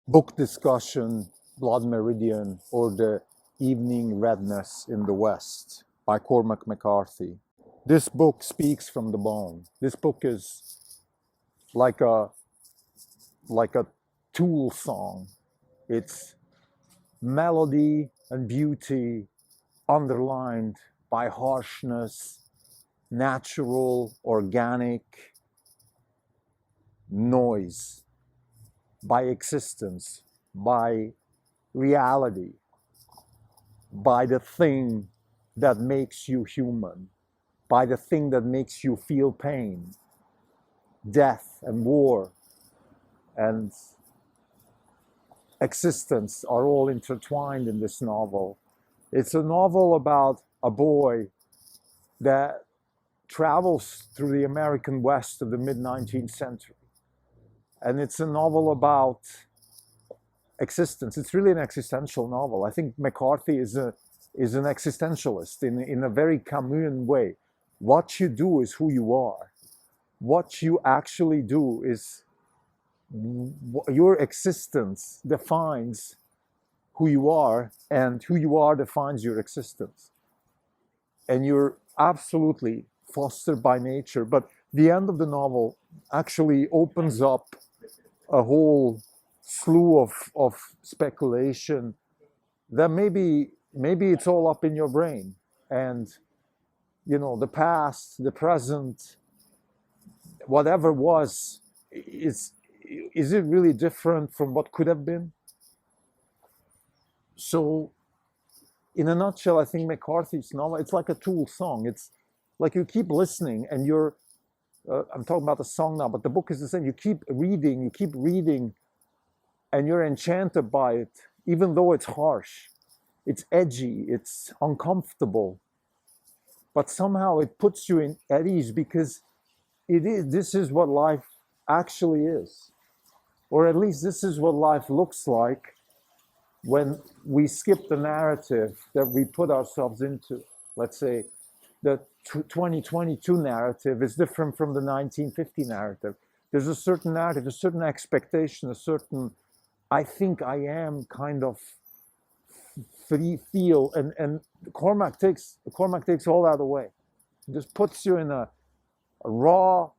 book discussion, Blood Meridian, or the Evening Redness in the West by Cormac McCarthy. This book speaks from the bone. This book is like a like a Tool song. It's melody and beauty underlined by harshness, natural, organic noise, by existence, by reality, by the thing that makes you human, by the thing that makes you feel pain, death and war and existence are all intertwined in this novel. It's a novel about a boy that travels through the American West of the mid-19th century. And it's a novel about existence. It's really an existential novel. I think McCarthy is an existentialist in a very Camusian way. What you do is who you are. What you actually do is your existence defines who you are, and who you are defines your existence. And you're absolutely fostered by nature. But the end of the novel actually opens up a whole slew of speculation that maybe it's all up in your brain. And the past, the present, whatever was, is it really different from what could have been? So in a nutshell, I think McCarthy's novel, it's like a Tool song. It's like you keep listening and you're I'm talking about the song now, but the book is the same. You keep reading, and you're enchanted by it, even though it's harsh, it's edgy, it's uncomfortable. But somehow it puts you at ease, because this is what life actually is. Or at least this is what life looks like when we skip the narrative that we put ourselves into. Let's say the 2022 narrative is different from the 1950 narrative. There's a certain narrative, a certain expectation, a certain I think I am kind of free feel, and Cormac takes all that away. It just puts you in a raw,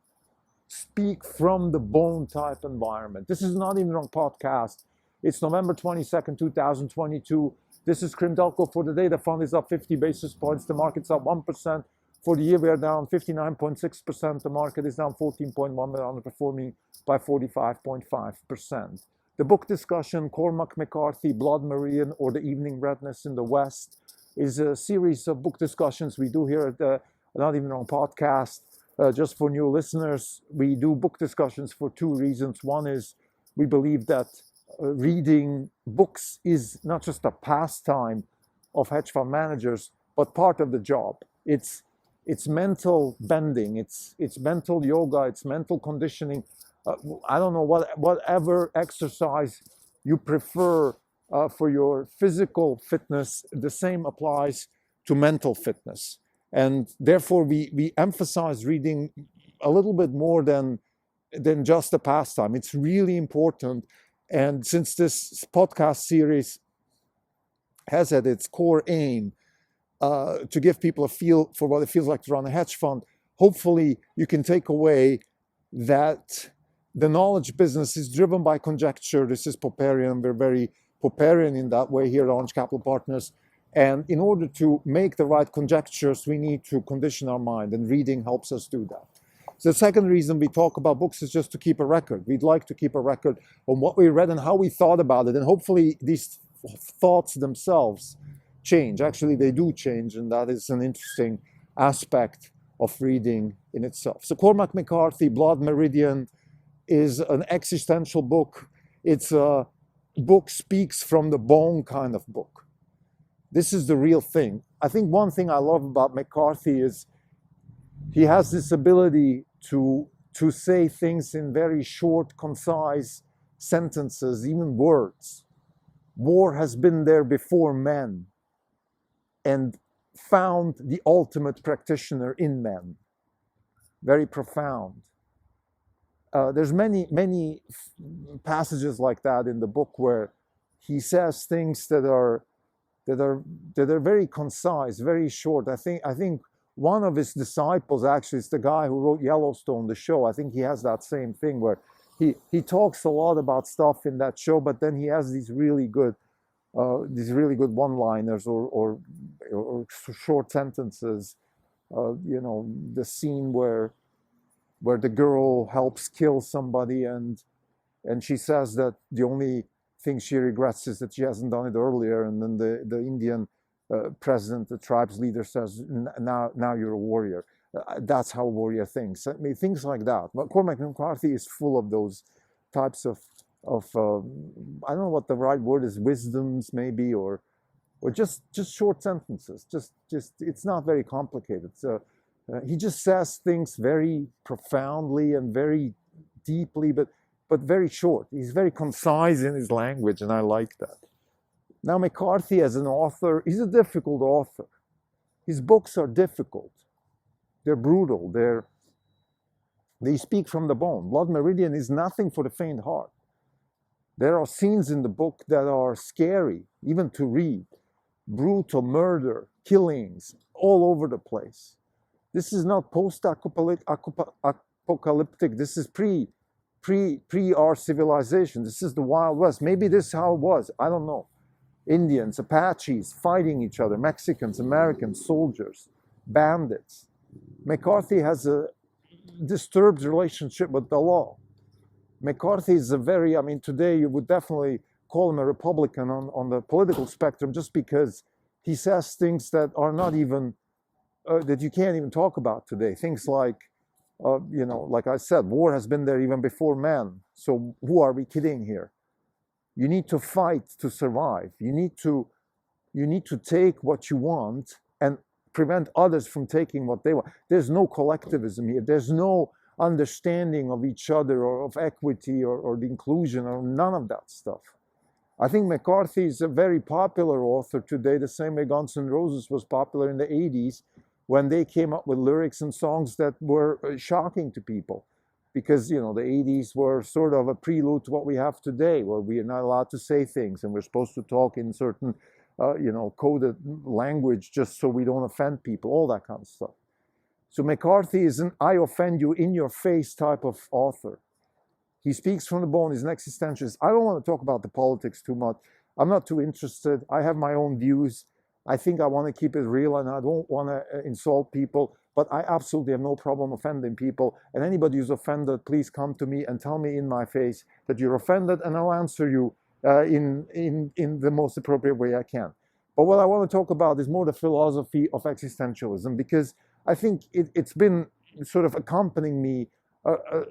speak from the bone type environment. This is Not Even Wrong podcast. It's November 22nd, 2022. This is Crimdelco for the day. The fund is up 50 basis points. The market's up 1%. For the year, we are down 59.6%. The market is down 14.1%. We're underperforming by 45.5%. The book discussion, Cormac McCarthy, Blood Meridian, or the Evening Redness in the West, is a series of book discussions we do here at the Not Even Wrong podcast. Just for new listeners, we do book discussions for two reasons. One is we believe that reading books is not just a pastime of hedge fund managers, but part of the job. It's mental bending, it's mental yoga, it's mental conditioning. I don't know, whatever exercise you prefer for your physical fitness, the same applies to mental fitness. And therefore, we emphasize reading a little bit more than just a pastime. It's really important. And since this podcast series has at its core aim to give people a feel for what it feels like to run a hedge fund, hopefully you can take away that the knowledge business is driven by conjecture. This is Popperian. We're very Popperian in that way here at Orange Capital Partners. And in order to make the right conjectures, we need to condition our mind, and reading helps us do that. So the second reason we talk about books is just to keep a record. We'd like to keep a record on what we read and how we thought about it. And hopefully these thoughts themselves change. Actually, they do change, and that is an interesting aspect of reading in itself. So Cormac McCarthy, Blood Meridian, is an existential book. It's a book speaks from the bone kind of book. This is the real thing. I think one thing I love about McCarthy is he has this ability to say things in very short, concise sentences, even words. War has been there before men and found the ultimate practitioner in men. Very profound. There's many passages like that in the book where he says things that are that are very concise, very short. I think one of his disciples actually is the guy who wrote Yellowstone, the show. I think he has that same thing where he talks a lot about stuff in that show, but then he has these really good one-liners or short sentences. The scene where the girl helps kill somebody and she says that the only thing she regrets is that she hasn't done it earlier, and then the Indian president, the tribe's leader, says, now you're a warrior. That's how a warrior thinks. I mean, things like that. But Cormac McCarthy is full of those types of I don't know what the right word is, wisdoms maybe, or just short sentences. Just it's not very complicated. So he just says things very profoundly and very deeply, but very short. He's very concise in his language, and I like that. Now, McCarthy as an author, he's a difficult author. His books are difficult. They're brutal. They speak from the bone. Blood Meridian is nothing for the faint heart. There are scenes in the book that are scary, even to read. Brutal murder, killings, all over the place. This is not post-apocalyptic. This is pre our civilization. This is the Wild West. Maybe this is how it was. I don't know. Indians, Apaches fighting each other, Mexicans, Americans, soldiers, bandits. McCarthy has a disturbed relationship with the law. McCarthy is today you would definitely call him a Republican on the political spectrum, just because he says things that are not even, that you can't even talk about today. Things like, like I said, war has been there even before man. So who are we kidding here? You need to fight to survive. You need to take what you want and prevent others from taking what they want. There's no collectivism here. There's no understanding of each other or of equity or the inclusion or none of that stuff. I think McCarthy is a very popular author today, the same way Guns N' Roses was popular in the 80s when they came up with lyrics and songs that were shocking to people. Because, the 80s were sort of a prelude to what we have today, where we are not allowed to say things and we're supposed to talk in certain, coded language just so we don't offend people, all that kind of stuff. So McCarthy is an I offend you in your face type of author. He speaks from the bone, he's an existentialist. I don't want to talk about the politics too much. I'm not too interested. I have my own views. I think I want to keep it real and I don't want to insult people, but I absolutely have no problem offending people. And anybody who's offended, please come to me and tell me in my face that you're offended, and I'll answer you in the most appropriate way I can. But what I want to talk about is more the philosophy of existentialism, because I think it's been sort of accompanying me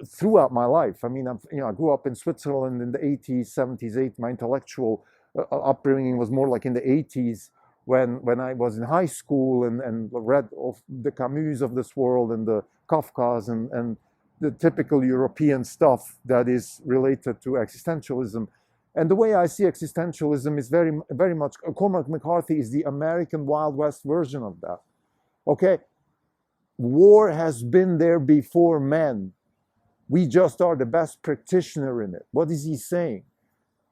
throughout my life. I mean, I grew up in Switzerland in the 80s, 70s, 80s. My intellectual upbringing was more like in the 80s when I was in high school and read of the Camus of this world and the Kafkas and the typical European stuff that is related to existentialism. And the way I see existentialism is very, very much, Cormac McCarthy is the American Wild West version of that. Okay? War has been there before men. We just are the best practitioner in it. What is he saying?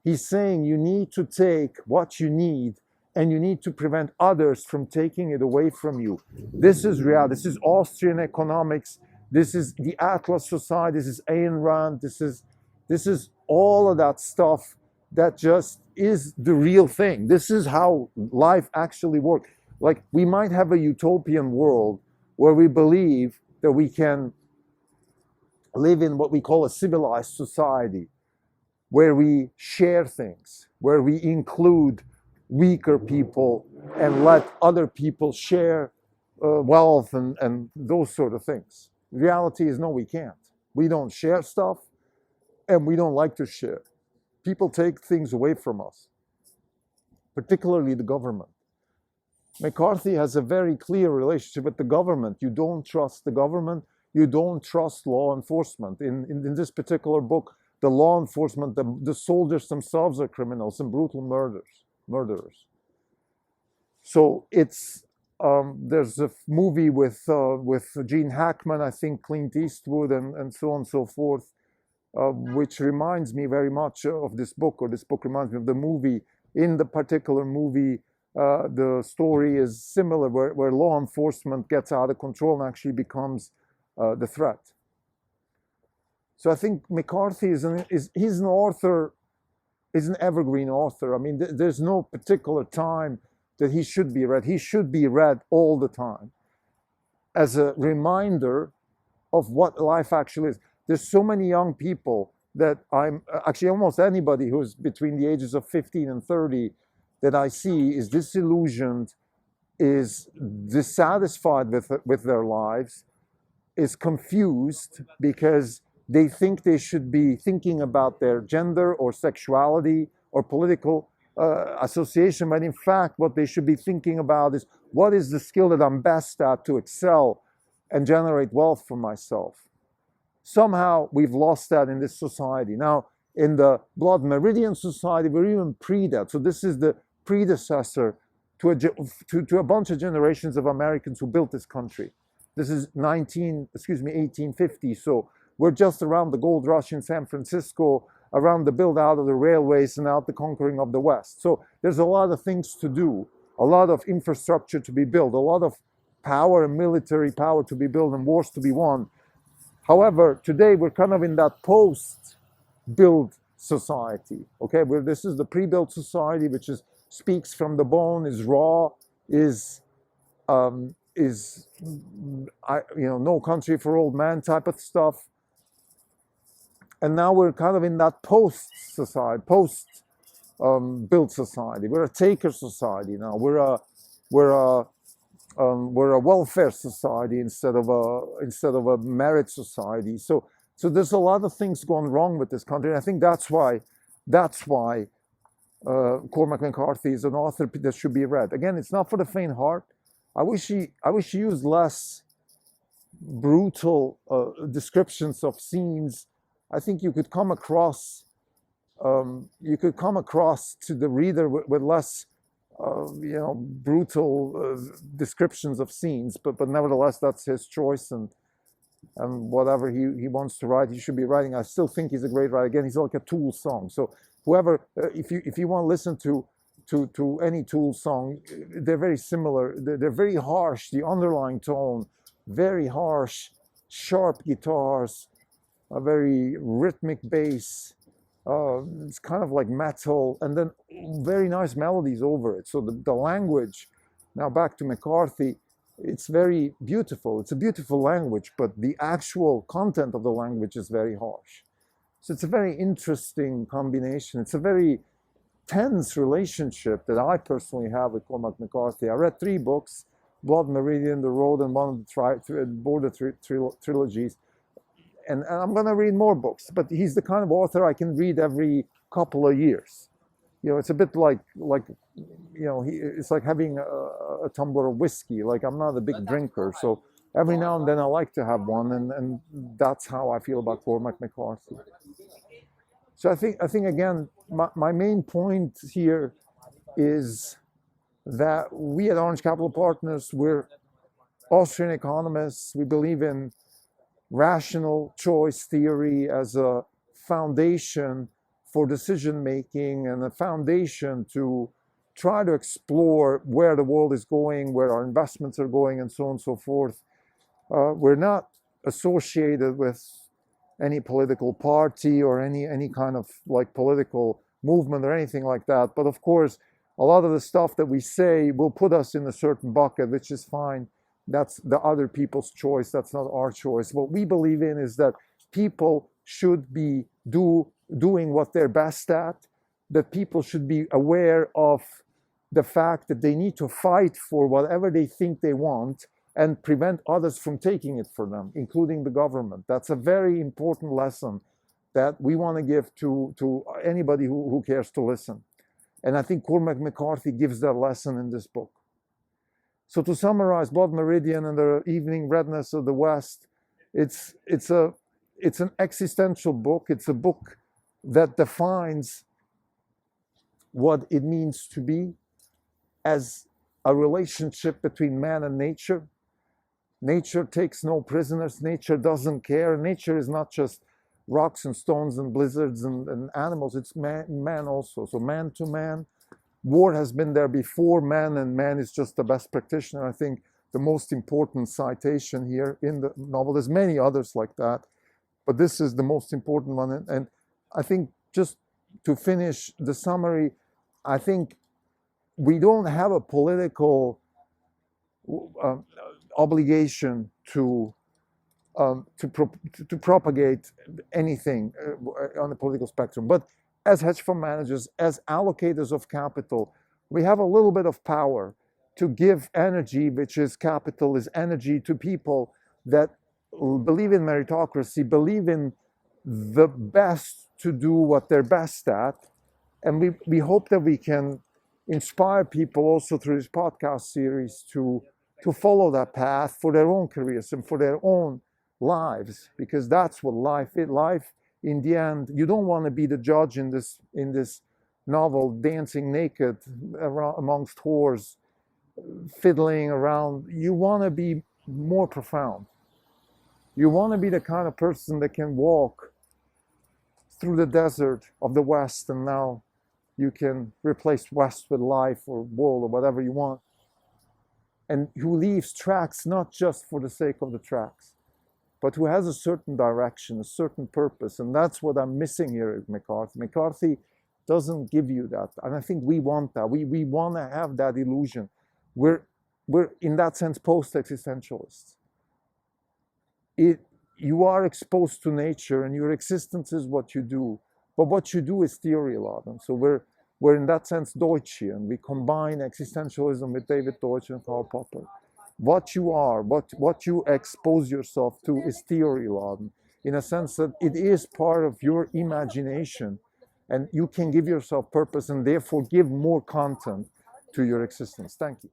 He's saying you need to take what you need and you need to prevent others from taking it away from you. This is reality. This is Austrian economics. This is the Atlas Society. This is Ayn Rand. This is all of that stuff that just is the real thing. This is how life actually works. Like, we might have a utopian world where we believe that we can live in what we call a civilized society, where we share things, where we include weaker people and let other people share wealth and those sort of things. Reality is no, we can't. We don't share stuff and we don't like to share. People take things away from us, particularly the government. McCarthy has a very clear relationship with the government. You don't trust the government. You don't trust law enforcement. In this particular book, the law enforcement, the soldiers themselves are criminals and brutal murderers. So it's there's a movie with Gene Hackman, I think Clint Eastwood, and so on and so forth, which reminds me very much of this book, or this book reminds me of the movie. In the particular movie, the story is similar, where law enforcement gets out of control and actually becomes the threat. So I think McCarthy he's an author, is an evergreen author. I mean, there's no particular time that he should be read. He should be read all the time as a reminder of what life actually is. There's so many young people that I'm actually, almost anybody who's between the ages of 15 and 30 that I see is disillusioned, is dissatisfied with their lives, is confused because they think they should be thinking about their gender or sexuality or political association, but in fact what they should be thinking about is, what is the skill that I'm best at to excel and generate wealth for myself? Somehow we've lost that in this society. Now, in the Blood Meridian society, we're even pre that. So this is the predecessor to a bunch of generations of Americans who built this country. This is 1850. So we're just around the gold rush in San Francisco, around the build out of the railways and out the conquering of the West. So there's a lot of things to do, a lot of infrastructure to be built, a lot of power and military power to be built and wars to be won. However, today we're kind of in that post-build society. Okay, where this is the pre-built society, which speaks from the bone, is raw, is no country for old men type of stuff. And now we're kind of in that post-society, post-built society. We're a taker society now. We're a welfare society instead of a merit society. So there's a lot of things going wrong with this country. And I think that's why Cormac McCarthy is an author that should be read. Again, it's not for the faint heart. I wish he used less brutal descriptions of scenes. I think you could come across to the reader with less brutal descriptions of scenes, but nevertheless, that's his choice, and whatever he wants to write, he should be writing. I still think he's a great writer. Again, he's like a Tool song. So whoever, if you want to listen to any Tool song, they're very similar. They're very harsh. The underlying tone, very harsh, sharp guitars, a very rhythmic bass. It's kind of like metal, and then very nice melodies over it. So the language, now back to McCarthy, it's very beautiful. It's a beautiful language, but the actual content of the language is very harsh. So it's a very interesting combination. It's a very tense relationship that I personally have with Cormac McCarthy. I read 3 books, Blood Meridian, The Road, and one of the Border trilogies. And I'm going to read more books, but he's the kind of author I can read every couple of years. It's a bit like it's like having a tumbler of whiskey. Like, I'm not a big drinker, so every now and then I like to have one, and that's how I feel about Cormac McCarthy. So I think again, my main point here is that we at Orange Capital Partners, we're Austrian economists. We believe in rational choice theory as a foundation for decision making and a foundation to try to explore where the world is going, where our investments are going, and so on and so forth. We're not associated with any political party or any kind of like political movement or anything like that. But of course, a lot of the stuff that we say will put us in a certain bucket, which is fine. That's the other people's choice. That's not our choice. What we believe in is that people should be doing what they're best at, that people should be aware of the fact that they need to fight for whatever they think they want and prevent others from taking it for them, including the government. That's a very important lesson that we want to give to anybody who cares to listen. And I think Cormac McCarthy gives that lesson in this book. So to summarize, Blood Meridian and the Evening Redness of the West, it's an existential book. It's a book that defines what it means to be as a relationship between man and nature. Nature takes no prisoners. Nature doesn't care. Nature is not just rocks and stones and blizzards and animals. It's man also. So man to man. War has been there before man, and man is just the best practitioner. I think the most important citation here in the novel. There's many others like that, but this is the most important one. And I think, just to finish the summary, I think we don't have a political obligation to propagate anything on the political spectrum. But as hedge fund managers, as allocators of capital, we have a little bit of power to give energy, which is capital, is energy, to people that believe in meritocracy, believe in the best to do what they're best at. And we hope that we can inspire people also through this podcast series to follow that path for their own careers and for their own lives, because that's what life is. Life, in the end, you don't want to be the judge in this novel, dancing naked amongst whores, fiddling around. You want to be more profound. You want to be the kind of person that can walk through the desert of the West, and now you can replace West with life or world or whatever you want, and who leaves tracks not just for the sake of the tracks, but who has a certain direction, a certain purpose. And that's what I'm missing here at McCarthy. McCarthy doesn't give you that, and I think we want that. We want to have that illusion. We're in that sense post-existentialists. You are exposed to nature, and your existence is what you do. But what you do is theory a lot. And so we're in that sense Deutschian. We combine existentialism with David Deutsch and Karl Popper. What you are, what you expose yourself to is theory laden, in a sense that it is part of your imagination, and you can give yourself purpose and therefore give more content to your existence. Thank you.